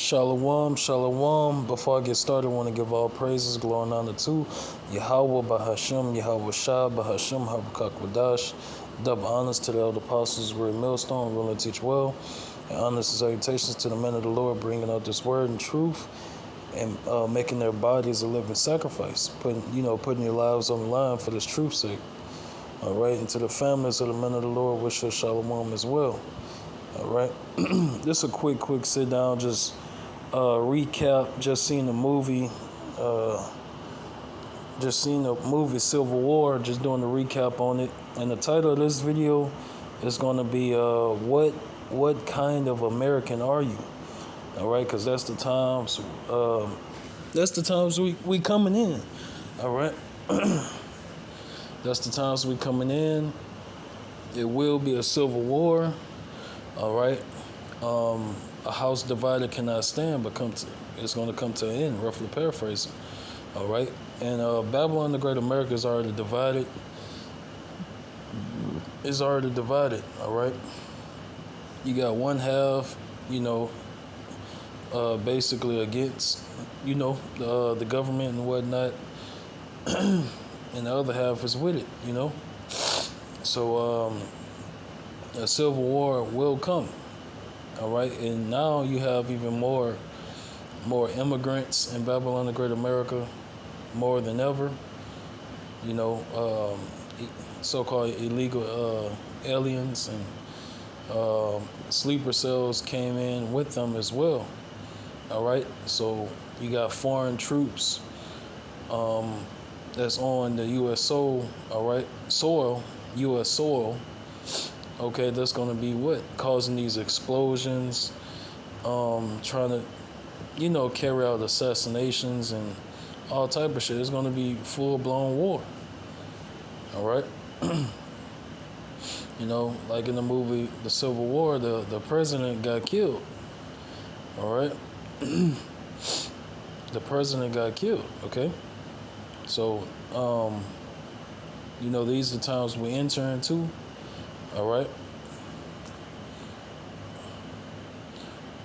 Shalom, shalom. Before I get started, I want to give all praises, glory, and honor to Yahweh, Bahashem, Yahweh Shah, Bahashem, Habakak Wadash. Double honors to the elder apostles, Red Millstone, ruling teach well. And honors and salutations to the men of the Lord, bringing out this word and truth and making their bodies a living sacrifice, putting your lives on the line for this truth's sake. All right, and to the families of the men of the Lord, wish you shalom as well. All right, just a quick sit down, just recap. Just seen the movie, Civil War. Just doing the recap on it, and the title of this video is going to be what kind of American are you? All right, because that's the times we coming in. All right, that's the times we coming in. It will be a civil war. All right, a house divided cannot stand, but it's going to come to an end. Roughly paraphrasing. All right, and Babylon the Great America is already divided. All right, you got one half, basically against, the government and whatnot, and the other half is with it. So a civil war will come. All right, and now you have even more immigrants in Babylon the Great America, more than ever. So-called illegal aliens and sleeper cells came in with them as well. All right, so you got foreign troops that's on the U.S. soil. All right, U.S. soil. Okay, that's going to be what? Causing these explosions, trying to, carry out assassinations and all type of shit. It's going to be full-blown war. All right? Like in the movie The Civil War, the president got killed. All right? The president got killed, okay? So, these are the times we enter into. All right,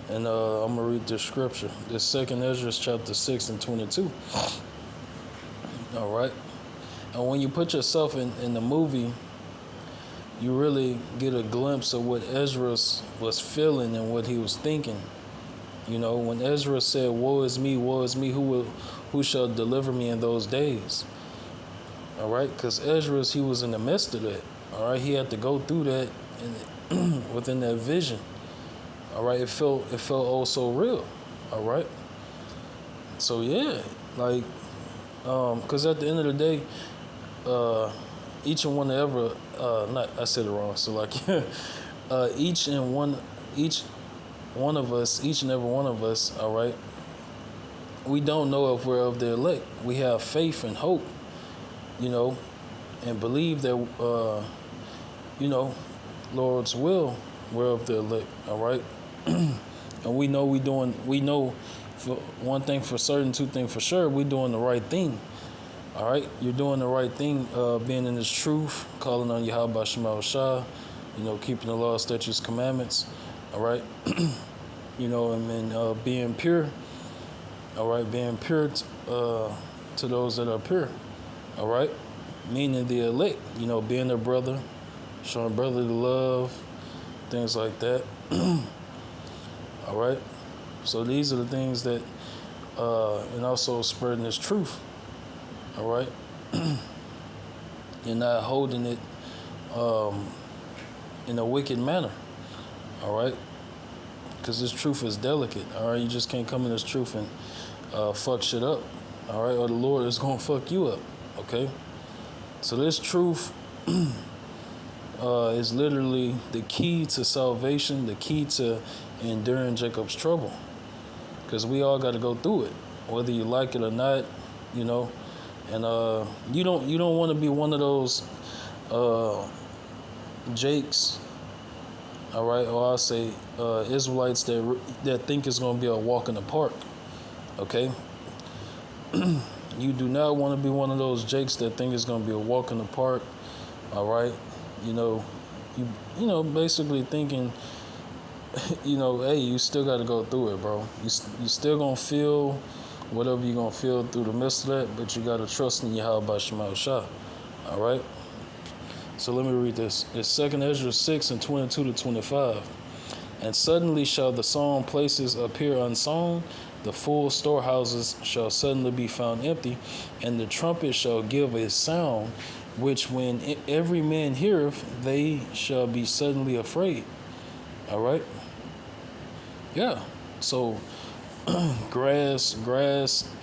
and I'm gonna read this scripture. This 2nd Ezra chapter 6 and 22. All right, and when you put yourself in the movie, you really get a glimpse of what Ezra was feeling and what he was thinking. When Ezra said, woe is me, who shall deliver me in those days? All right, because Ezra, he was in the midst of that. All right, he had to go through that and within that vision. All right, it felt oh so real. All right, so yeah, like, because at the end of the day, each and one ever, I said it wrong. So like, each and every one of us. All right, we don't know if we're of the elect. We have faith and hope, and believe that, Lord's will, we're of the elect, all right? And we know for one thing for certain, two things for sure, we're doing the right thing, all right? You're doing the right thing, being in this truth, calling on Yahweh Shema Shah, keeping the law, statutes, commandments, all right? And being pure, all right? Being pure to those that are pure, all right? Meaning the elect, being their brother, showing brotherly love, things like that. All right. So these are the things that, and also spreading this truth. All right. You're not holding it in a wicked manner. All right. Because this truth is delicate. All right. You just can't come in this truth and fuck shit up. All right. Or the Lord is going to fuck you up. Okay. So this truth is literally the key to salvation, the key to enduring Jacob's trouble. Because we all got to go through it, whether you like it or not, And you don't want to be one of those Jakes, all right, or I'll say Israelites that think it's going to be a walk in the park. Okay. You do not want to be one of those Jakes that think it's going to be a walk in the park, all right? You basically thinking hey, you still got to go through it, bro. You still gonna feel whatever you gonna feel through the midst of that, but you gotta trust in Yahweh Shema Shah. All right. So let me read this. It's 2 Ezra 6:22-25. And suddenly shall the sown places appear unsown, the full storehouses shall suddenly be found empty, and the trumpet shall give a sound, which when every man heareth, they shall be suddenly afraid. All right? Yeah. So grass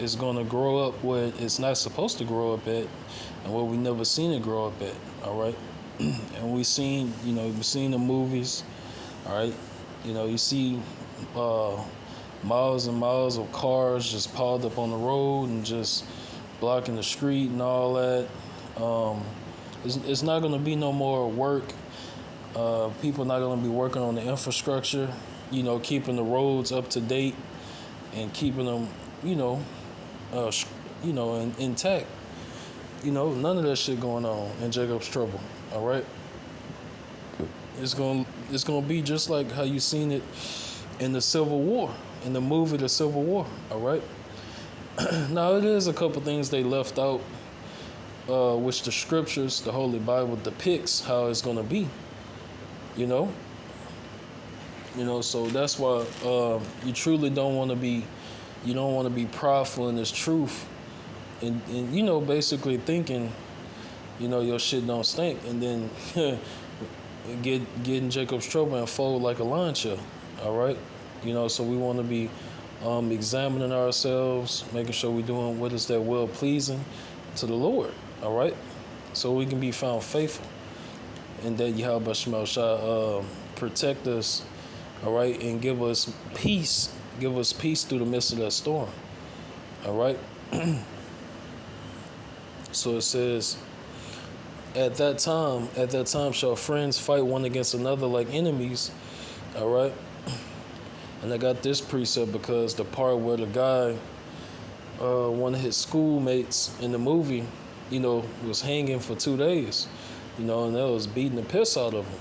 is going to grow up where it's not supposed to grow up at, and where we never seen it grow up at. All right? And we've seen the movies. All right? You see miles and miles of cars just piled up on the road and just blocking the street and all that. It's not going to be no more work. People not going to be working on the infrastructure, keeping the roads up to date and keeping them, intact. None of that shit going on in Jacob's Trouble. All right. It's gonna be just like how you seen it in the Civil War, in the movie The Civil War. All right. Now it is a couple things they left out, which the scriptures, the Holy Bible depicts how it's gonna be. So that's why you truly don't want to be, prideful in this truth, and basically thinking, your shit don't stink, and then get in Jacob's Trouble and fold like a lawn chair. All right, so we want to be examining ourselves, making sure we're doing what is that well pleasing to the Lord. All right, so we can be found faithful, and that Yahweh Shema Shah protect us. All right, and give us peace through the midst of that storm. All right. So it says, At that time shall friends fight one against another like enemies. All right. And I got this precept because the part where the guy, one of his schoolmates in the movie, was hanging for 2 days, and they was beating the piss out of him.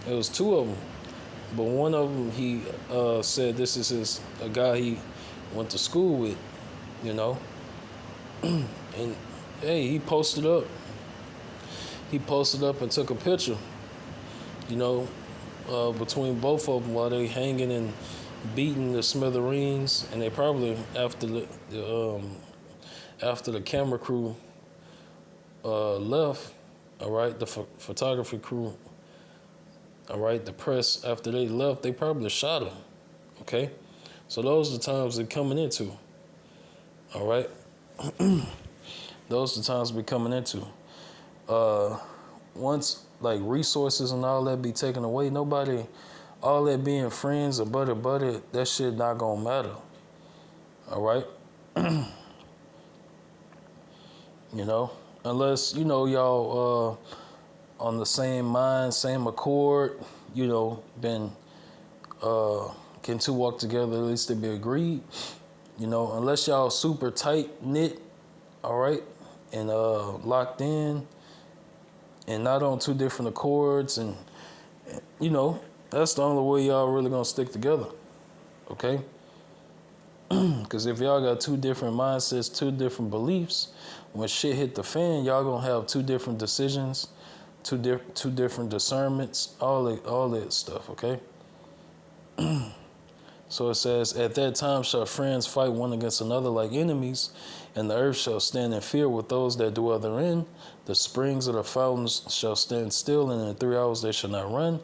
It was two of them. But one of them, he said this is a guy he went to school with, and hey, he posted up. He posted up and took a picture, between both of them while they hanging and beating the smithereens. And they probably after the camera crew left, all right, the photography crew. All right, the press, after they left, they probably shot him, okay? So those are the times they're coming into, all right? Those are the times we're coming into. Once, like, resources and all that be taken away, nobody, all that being friends and buddy, that shit not gonna matter, all right? Unless, y'all on the same mind, same accord, been can two walk together, at least they be agreed. Unless y'all super tight knit, all right, and locked in and not on two different accords, and that's the only way y'all really gonna stick together. Okay? Because if y'all got two different mindsets, two different beliefs, when shit hit the fan, y'all gonna have two different decisions, two different discernments, all that stuff, okay? So it says, At that time shall friends fight one against another like enemies, and the earth shall stand in fear with those that dwell therein. The springs of the fountains shall stand still, and in 3 hours they shall not run.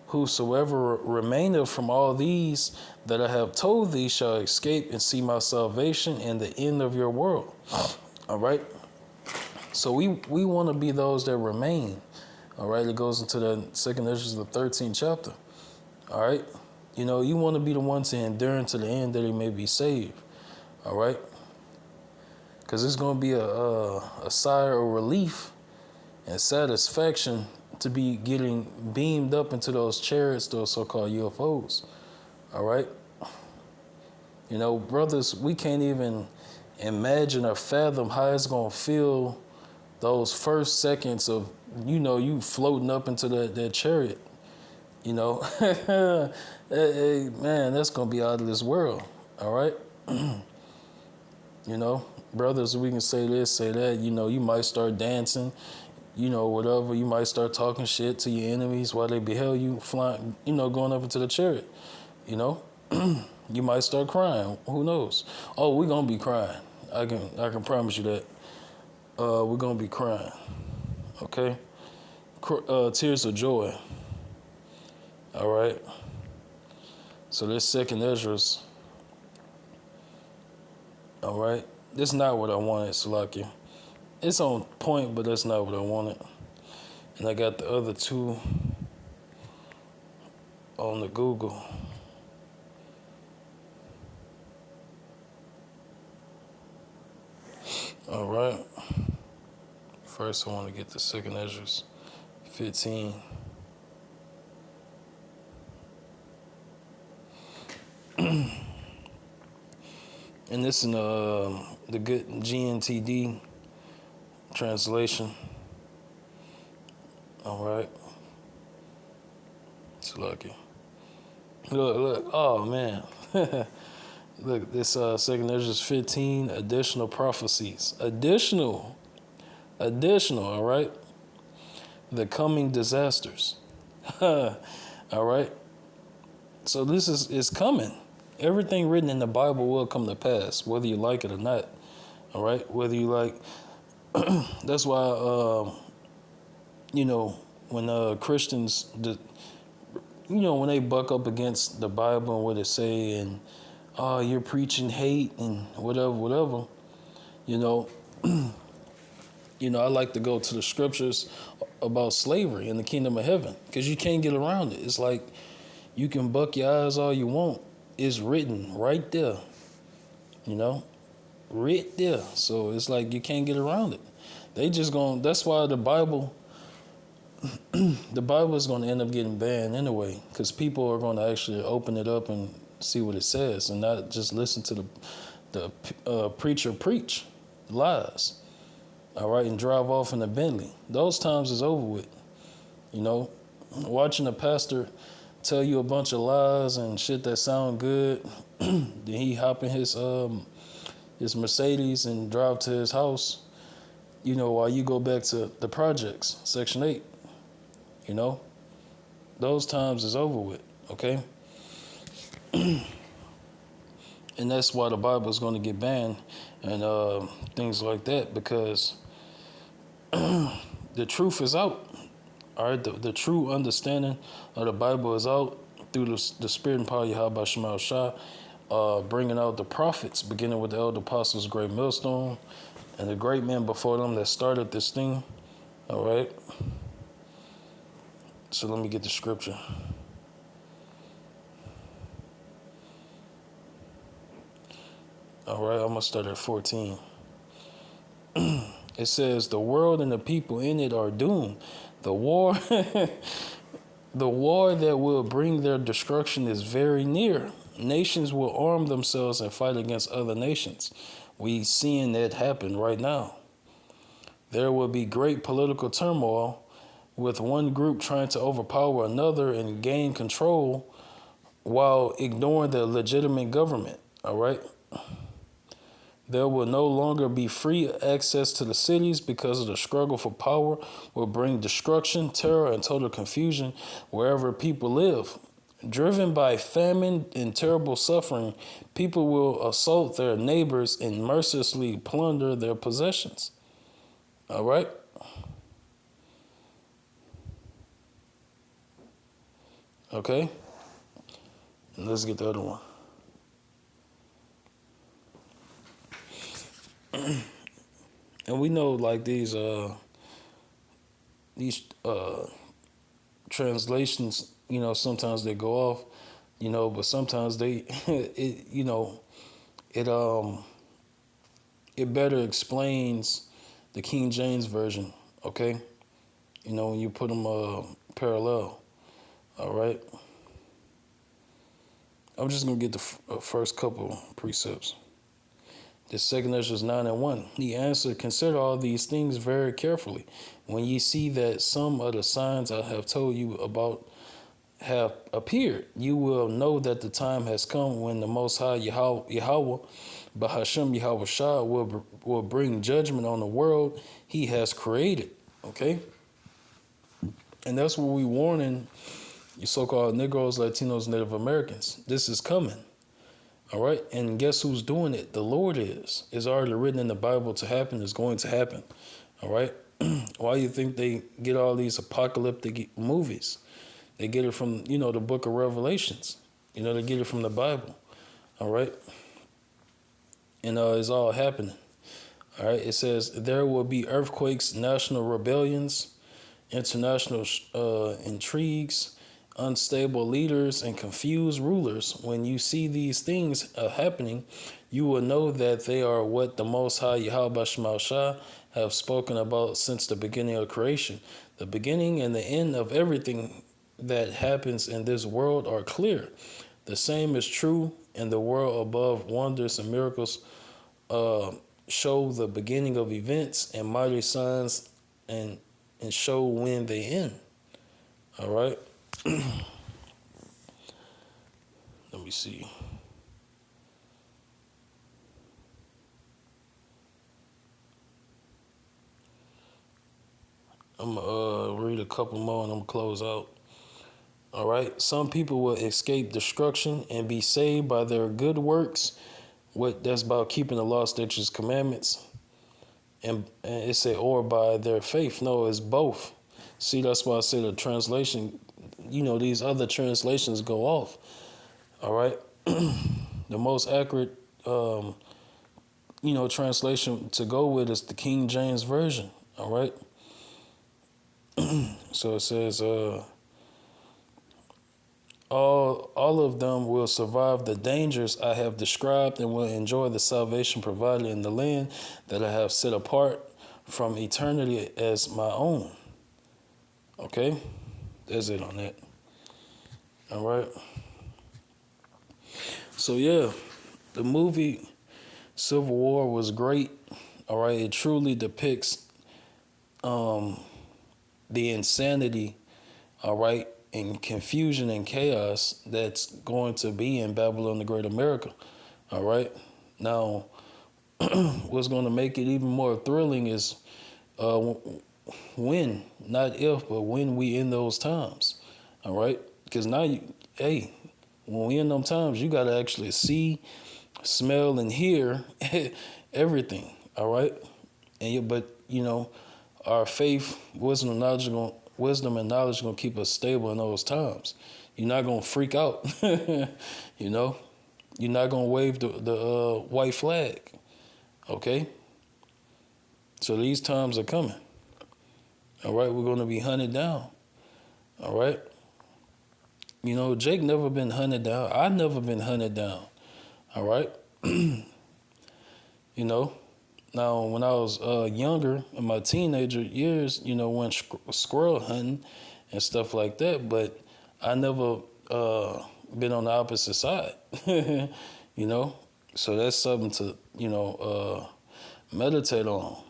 Whosoever remaineth from all these that I have told thee shall escape and see my salvation and the end of your world. All right? So we want to be those that remain. All right? It goes into the 2nd Ezra, the 13th chapter. All right? You want to be the one to endure to the end that he may be saved. All right? Because it's going to be a sigh of relief and satisfaction to be getting beamed up into those chariots, those so-called UFOs. All right? Brothers, we can't even imagine or fathom how it's going to feel those first seconds of, you floating up into that chariot. You know, hey, man, that's gonna be out of this world. All right, you know, brothers, we can say this, say that. You know, you might start dancing. You know, whatever. You might start talking shit to your enemies while they beheld you flying. You know, going up into the chariot. You know, you might start crying. Who knows? Oh, we're gonna be crying. I can promise you that. We're gonna be crying. Okay, tears of joy. All right. So this second Esdras. All right. This is not what I wanted, Salakia. It's on point, but that's not what I wanted. And I got the other two on the Google. All right. First, I want to get the second Esdras 15. And this is the good GNTD translation. All right. It's lucky. Look. Oh, man. Look, this second Esdras 15, additional prophecies. Additional, all right? The coming disasters. All right? So this is coming. Everything written in the Bible will come to pass, whether you like it or not. All right? Whether you like... That's why, you know, when Christians... You know, when they buck up against the Bible and what it say, and you're preaching hate and whatever, you know, I like to go to the scriptures about slavery in the kingdom of heaven, because you can't get around it. It's like you can buck your eyes all you want. It's written right there, you know, right there. So it's like you can't get around it. They just that's why the Bible is going to end up getting banned anyway, because people are going to actually open it up and see what it says, and not just listen to the preacher preach lies. All right, and drive off in a Bentley. Those times is over with. You know, watching a pastor tell you a bunch of lies and shit that sound good, then he hop in his Mercedes and drive to his house. You know, while you go back to the projects, Section 8. You know, those times is over with, okay? And that's why the Bible is going to get banned and things like that, because the truth is out. All right, the true understanding of the Bible is out through the Spirit and power of Yahweh Shemal Shah, bringing out the prophets, beginning with the elder apostles, great millstone, and the great men before them that started this thing. All right. So let me get the scripture. All right, I'm going to start at 14. It says, the world and the people in it are doomed. The war, the war that will bring their destruction is very near. Nations will arm themselves and fight against other nations. We seeing that happen right now. There will be great political turmoil, with one group trying to overpower another and gain control while ignoring the legitimate government, all right? There will no longer be free access to the cities, because of the struggle for power will bring destruction, terror, and total confusion wherever people live. Driven by famine and terrible suffering, people will assault their neighbors and mercilessly plunder their possessions, all right? Okay, let's get the other one. And we know, like, these translations, you know, sometimes they go off, you know, but sometimes they, it better explains the King James version. Okay, you know, when you put them parallel. All right. I'm just going to get the first couple precepts. The second Esdras 9:1. He answered, consider all these things very carefully. When ye see that some of the signs I have told you about have appeared, you will know that the time has come when the Most High Yahweh, Bahashem Yahweh Shah, will bring judgment on the world he has created. Okay? And that's what we warning you so-called Negroes, Latinos, Native Americans. This is coming. All right? And guess who's doing it? The Lord is. It's already written in the Bible to happen. It's going to happen. All right? Why do you think they get all these apocalyptic movies? They get it from, the book of Revelations. They get it from the Bible. All right? And it's all happening. All right? It says, there will be earthquakes, national rebellions, international intrigues, unstable leaders, and confused rulers. When you see these things happening, you will know that they are what the Most High Yahweh Shema Shah have spoken about since the beginning of creation. The beginning and the end of everything that happens in this world are clear. The same is true in the world above. Wonders and miracles show the beginning of events, and mighty signs and show when they end. All right. Let me see. I'm going to read a couple more and I'm going to close out. All right. Some people will escape destruction and be saved by their good works. That's about keeping the law, statutes, commandments. And it said, or by their faith. No, it's both. See, that's why I say the translation, these other translations go off. All right. The most accurate, translation to go with is the King James Version. All right. So it says, all of them will survive the dangers I have described and will enjoy the salvation provided in the land that I have set apart from eternity as my own. Okay? That's it on that. All right. So, yeah, the movie Civil War was great. All right. It truly depicts the insanity, all right, and confusion and chaos that's going to be in Babylon the Great America. All right. Now, what's going to make it even more thrilling is when, not if, but when we in those times. All right. Because now, when we in them times, you got to actually see, smell, and hear everything. All right. But our faith, wisdom, and knowledge gonna keep us stable in those times. You're not gonna freak out. You're not gonna wave the white flag. Okay. So these times are coming. All right, we're gonna be hunted down. All right. Jake never been hunted down. I never been hunted down. All right. Now, when I was younger, in my teenager years, went squirrel hunting and stuff like that, but I never been on the opposite side, So that's something to, meditate on,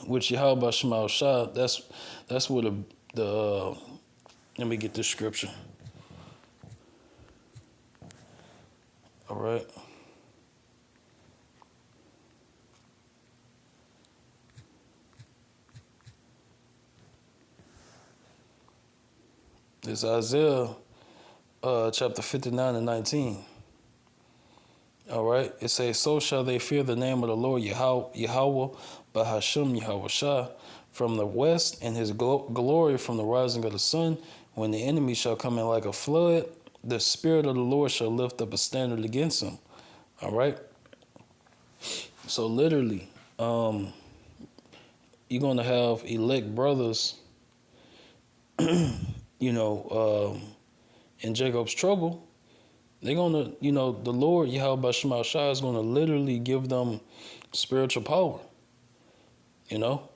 Which Yahweh Shema Shah, that's where the let me get this scripture. All right. It's Isaiah chapter 59 and 19. All right. It says, so shall they fear the name of the Lord Yahweh Bahashem Yahweh Shah from the west, and his glory from the rising of the sun. When the enemy shall come in like a flood, the Spirit of the Lord shall lift up a standard against him. All right. So literally, you're going to have elect brothers, in Jacob's trouble. They're going to, the Lord, Yahweh Shema Shah, is going to literally give them spiritual power.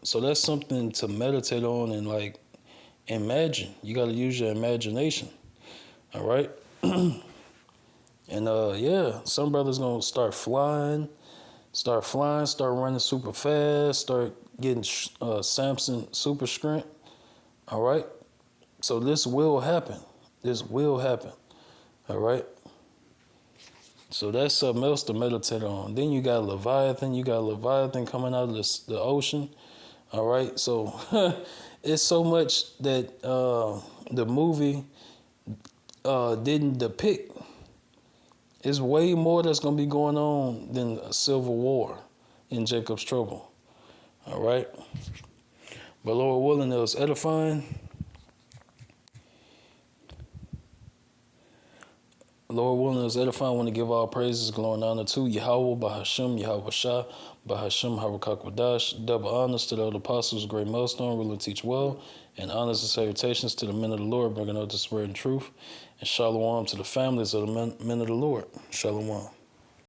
So that's something to meditate on and imagine. You got to use your imagination. All right. And some brothers going to start flying, start running super fast, start getting Samson super strength. All right. So this will happen. This will happen. All right. So that's something else to meditate on. Then you got Leviathan. You got Leviathan coming out of the ocean. All right. So it's so much that the movie didn't depict. It's way more that's going to be going on than a civil war in Jacob's Trouble. All right. But Lord willing, it was edifying. Lord willing, it was edifying. I want to give all praises, glory, and honor to Yahweh, Bahashim, Yahweh Shah, Bahashim, Harakak double honors to the old apostles, great milestone, ruler teach well, and honors and salutations to the men of the Lord, bringing out the spirit and truth, and shalom to the families of the men of the Lord. Shalom.